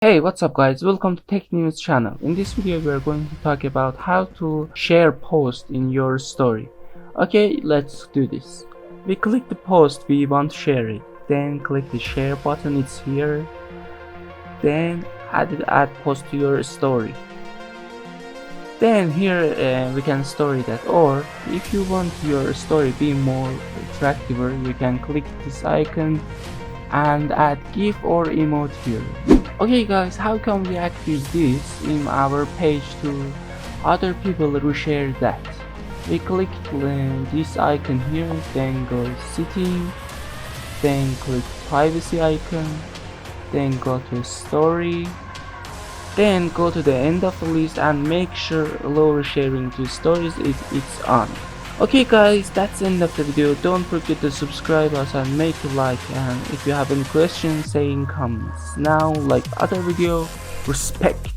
Hey, what's up guys? Welcome to Tech News channel. In this video we are going to talk about how to share post in your story. Okay, let's do this. We click the post we want to share it. Then click the share button, it's here. Then add post to your story. Then here we can story that, or if you want your story be more attractive, you can click this icon and add GIF or emote here. Okay guys, how can we activate this in our page to other people who share that? We click this icon here, then go setting, then click privacy icon, then go to story, then go to the end of the list and make sure allow sharing to stories it's on. Okay guys, that's the end of the video. Don't forget to subscribe us and make a like, and if you have any questions say in comments. Now like other video, respect.